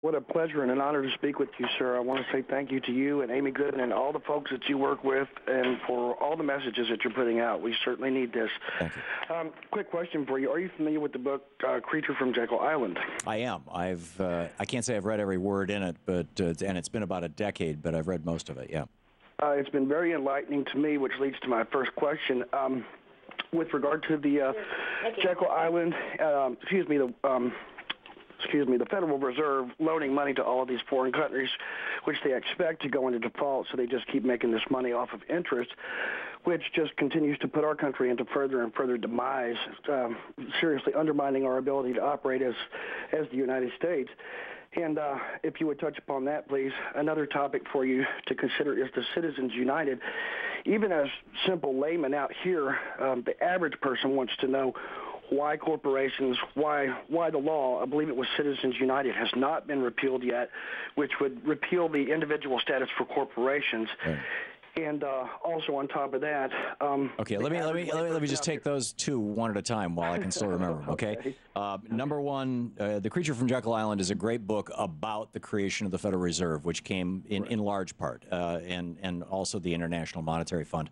What a pleasure and an honor to speak with you, sir. I want to say thank you to you and Amy Gooden and all the folks that you work with and for all the messages that you're putting out. We certainly need this. Thank you. Quick question for you. Are you familiar with the book Creature from Jekyll Island? I am. I can't say I've read every word in it, but and it's been about a decade, but I've read most of it, yeah. It's been very enlightening to me, which leads to my first question. With regard to the Jekyll Island, the Federal Reserve loaning money to all of these foreign countries, which they expect to go into default, so they just keep making this money off of interest, which just continues to put our country into further and further demise, seriously undermining our ability to operate as the United States. And if you would touch upon that, please. Another topic for you to consider is the Citizens United. Even as simple laymen out here, the average person wants to know why corporations, why the law, I believe it was Citizens United, has not been repealed yet, which would repeal the individual status for corporations. Right. And also on top of that, okay, let me just take those two one at a time while I can still remember them. Okay, number one, The Creature from Jekyll Island is a great book about the creation of the Federal Reserve, which came in large part, and also the International Monetary Fund,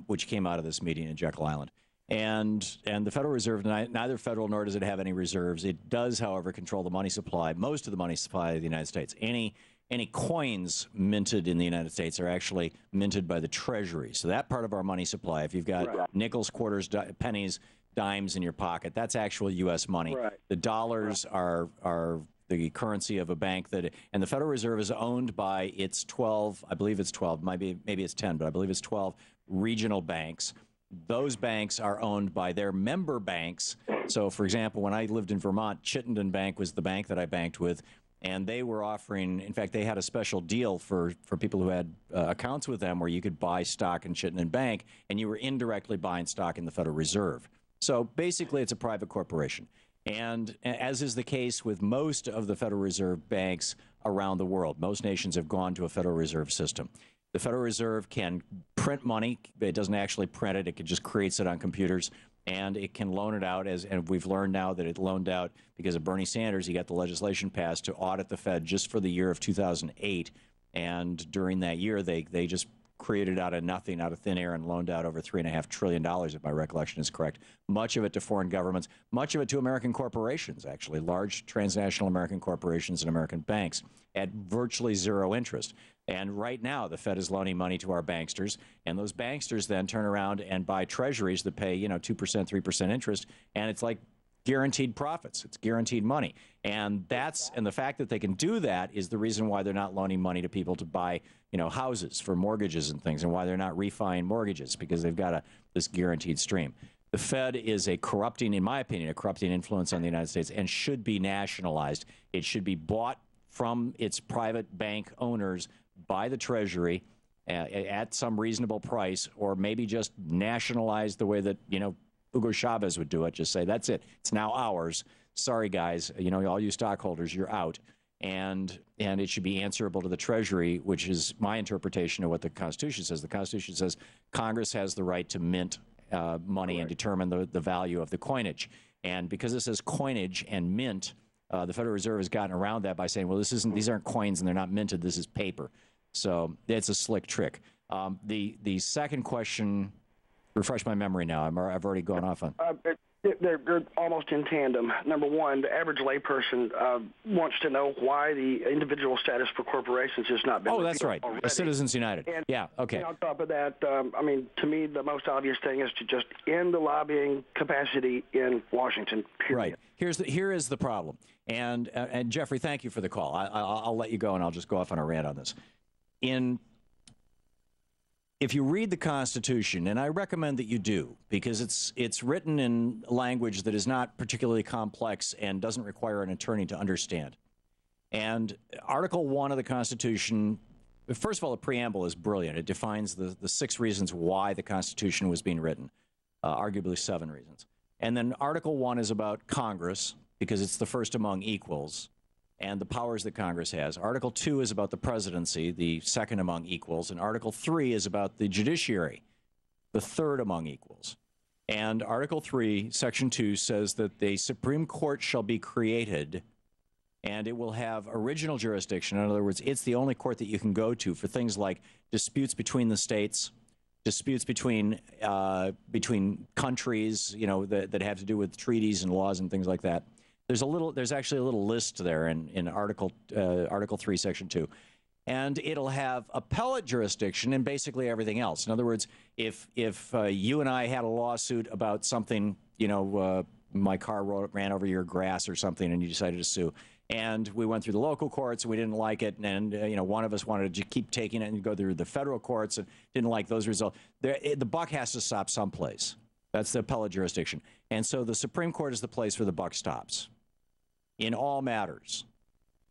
which came out of this meeting in Jekyll Island. And the Federal Reserve, neither federal nor does it have any reserves. It does, however, control the money supply, most of the money supply of the United States. Any coins minted in the United States are actually minted by the Treasury. So that part of our money supply, if you've got nickels, quarters, pennies, dimes in your pocket, that's actual U.S. money. Right. The dollars are the currency of a bank and the Federal Reserve is owned by its 12, I believe it's 12, maybe it's 10, but I believe it's 12 regional banks. Those banks are owned by their member banks. So, for example, when I lived in Vermont, Chittenden Bank was the bank that I banked with, and they were offering, in fact, they had a special deal for people who had accounts with them where you could buy stock in Chittenden Bank, and you were indirectly buying stock in the Federal Reserve. So, basically, it's a private corporation. And as is the case with most of the Federal Reserve banks around the world, most nations have gone to a Federal Reserve system. The Federal Reserve can print money. It doesn't actually print it. It just creates it on computers, and it can loan it out. And we've learned now that it loaned out because of Bernie Sanders. He got the legislation passed to audit the Fed just for the year of 2008. And during that year, they just created out of nothing, out of thin air, and loaned out over $3.5 trillion, if my recollection is correct. Much of it to foreign governments, much of it to American corporations, actually, large transnational American corporations and American banks at virtually zero interest. And right now, the Fed is loaning money to our banksters, and those banksters then turn around and buy treasuries that pay, 2%, 3% interest, and it's like guaranteed profits. It's guaranteed money. And the fact that they can do that is the reason why they're not loaning money to people to buy, houses for mortgages and things, and why they're not refining mortgages, because they've got this guaranteed stream. The Fed is in my opinion, a corrupting influence on the United States and should be nationalized. It should be bought from its private bank owners by the Treasury at some reasonable price, or maybe just nationalized the way that, Hugo Chavez would do it. Just say, that's it. It's now ours. Sorry, guys. All you stockholders, you're out. And it should be answerable to the Treasury, which is my interpretation of what the Constitution says. The Constitution says Congress has the right to mint money and determine the value of the coinage. And because it says coinage and mint, the Federal Reserve has gotten around that by saying, well, these aren't coins and they're not minted. This is paper. So it's a slick trick. The second question, refresh my memory now. I've already gone off on. They're almost in tandem. Number one, the average layperson wants to know why the individual status for corporations has not been. Oh, that's right. Already. Citizens United. And, yeah. Okay. And on top of that, to me, the most obvious thing is to just end the lobbying capacity in Washington. Period. Right. Here is the problem. And Jeffrey, thank you for the call. I'll let you go, and I'll just go off on a rant on this. If you read the Constitution, and I recommend that you do, because it's written in language that is not particularly complex and doesn't require an attorney to understand. And Article 1 of the Constitution, first of all, the preamble is brilliant. It defines the 6 reasons why the Constitution was being written, arguably 7 reasons. And then Article 1 is about Congress, because it's the first among equals, and the powers that Congress has. Article 2 is about the presidency, the second among equals, and Article 3 is about the judiciary, the third among equals. And Article 3, Section 2 says that the Supreme Court shall be created and it will have original jurisdiction. In other words, it's the only court that you can go to for things like disputes between the states, disputes between countries, that have to do with treaties and laws and things like that. There's actually a little list there in Article 3, Section 2. And it'll have appellate jurisdiction and basically everything else. In other words, if you and I had a lawsuit about something, my car ran over your grass or something, and you decided to sue, and we went through the local courts and we didn't like it, and one of us wanted to keep taking it and go through the federal courts and didn't like those results, the buck has to stop someplace. That's the appellate jurisdiction. And so the Supreme Court is the place where the buck stops in all matters.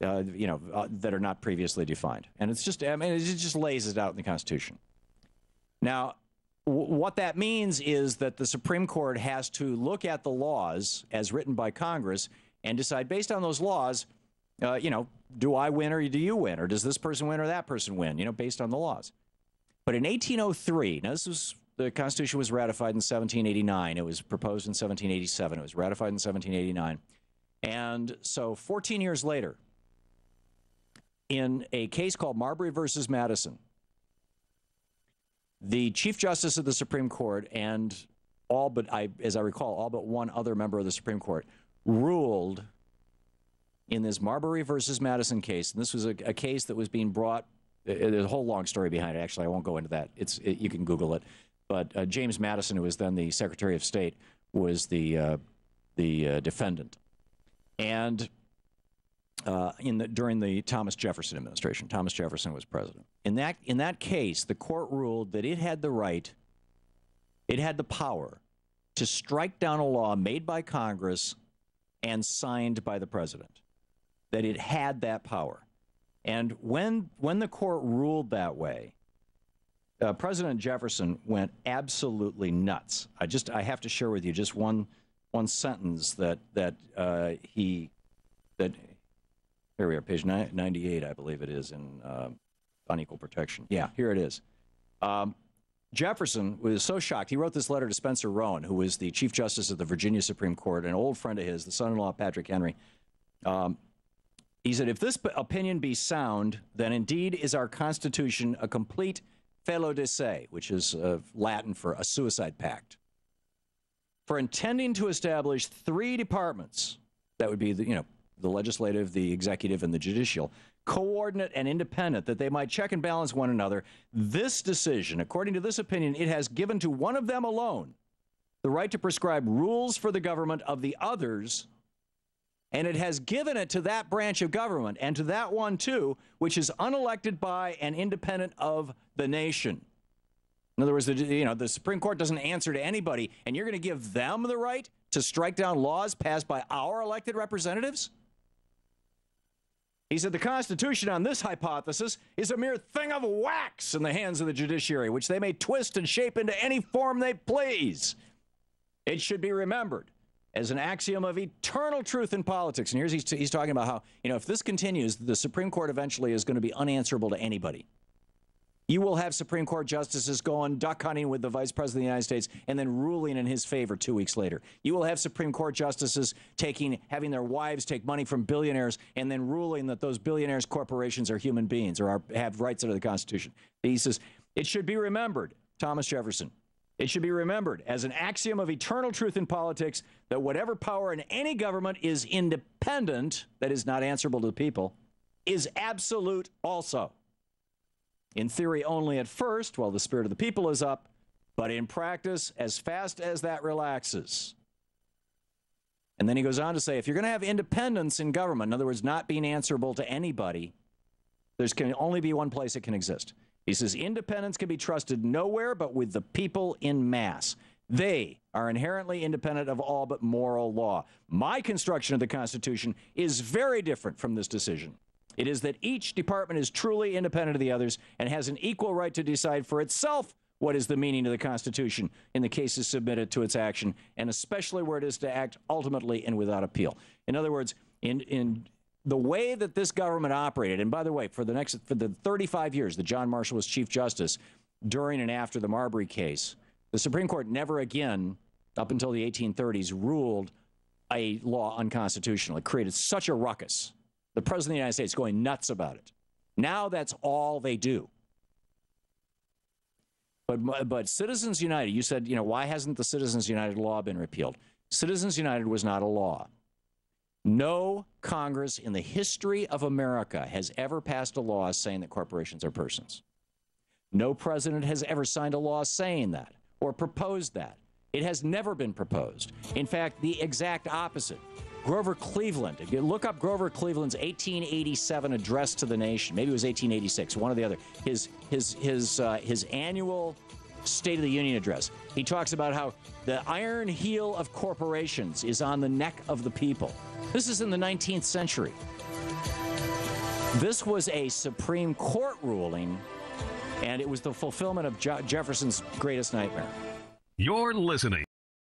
That are not previously defined. And it's just, it just lays it out in the Constitution. Now, what that means is that the Supreme Court has to look at the laws as written by Congress and decide, based on those laws, do I win or do you win? Or does this person win or that person win, based on the laws. But in 1803, now the Constitution was ratified in 1789. It was proposed in 1787. It was ratified in 1789. And so 14 years later, in a case called Marbury versus Madison, the Chief Justice of the Supreme Court and as I recall, all but one other member of the Supreme Court ruled in this Marbury versus Madison case. And this was a case that was being brought. There's a whole long story behind it. Actually, I won't go into that. You can Google it. But James Madison, who was then the Secretary of State, was the defendant. And during the Thomas Jefferson administration, Thomas Jefferson was president. In that case, the court ruled that it had the power to strike down a law made by Congress and signed by the president. That it had that power. And when the court ruled that way, President Jefferson went absolutely nuts. I have to share with you just one sentence that here we are, page 98, I believe it is, in Unequal Protection. Yeah, here it is. Jefferson was so shocked. He wrote this letter to Spencer Rowan, who was the Chief Justice of the Virginia Supreme Court, an old friend of his, the son-in-law of Patrick Henry. He said, if this opinion be sound, then indeed is our Constitution a complete felo de se, which is Latin for a suicide pact. For intending to establish 3 departments, that would be the legislative, the executive, and the judicial, coordinate and independent, that they might check and balance one another. This decision, according to this opinion, it has given to one of them alone the right to prescribe rules for the government of the others, and it has given it to that branch of government, and to that one, too, which is unelected by and independent of the nation. In other words, the Supreme Court doesn't answer to anybody, and you're going to give them the right to strike down laws passed by our elected representatives? He said the Constitution on this hypothesis is a mere thing of wax in the hands of the judiciary, which they may twist and shape into any form they please. It should be remembered as an axiom of eternal truth in politics. And he's talking about how, if this continues, the Supreme Court eventually is going to be unanswerable to anybody. You will have Supreme Court justices going duck hunting with the Vice President of the United States and then ruling in his favor 2 weeks later. You will have Supreme Court justices having their wives take money from billionaires and then ruling that those billionaires' corporations are human beings or have rights under the Constitution. He says, it should be remembered, Thomas Jefferson, it should be remembered as an axiom of eternal truth in politics that whatever power in any government is independent, that is not answerable to the people, is absolute also. In theory only at first, while the spirit of the people is up, but in practice, as fast as that relaxes. And then he goes on to say, if you're going to have independence in government, in other words, not being answerable to anybody, there can only be one place it can exist. He says, independence can be trusted nowhere but with the people in mass. They are inherently independent of all but moral law. My construction of the Constitution is very different from this decision. It is that each department is truly independent of the others and has an equal right to decide for itself what is the meaning of the Constitution in the cases submitted to its action, and especially where it is to act ultimately and without appeal. In other words, in the way that this government operated, and by the way, for the 35 years that John Marshall was Chief Justice, during and after the Marbury case, the Supreme Court never again, up until the 1830s, ruled a law unconstitutional. It created such a ruckus The President of the United States going nuts about it. Now that's all they do. But Citizens United, you said, why hasn't the Citizens United law been repealed? Citizens United was not a law. No Congress in the history of America has ever passed a law saying that corporations are persons. No president has ever signed a law saying that or proposed that. It has never been proposed. In fact, the exact opposite. Grover Cleveland, if you look up Grover Cleveland's 1887 address to the nation, maybe it was 1886, one or the other, his annual State of the Union address. He talks about how the iron heel of corporations is on the neck of the people. This is in the 19th century. This was a Supreme Court ruling, and it was the fulfillment of Jefferson's greatest nightmare. You're listening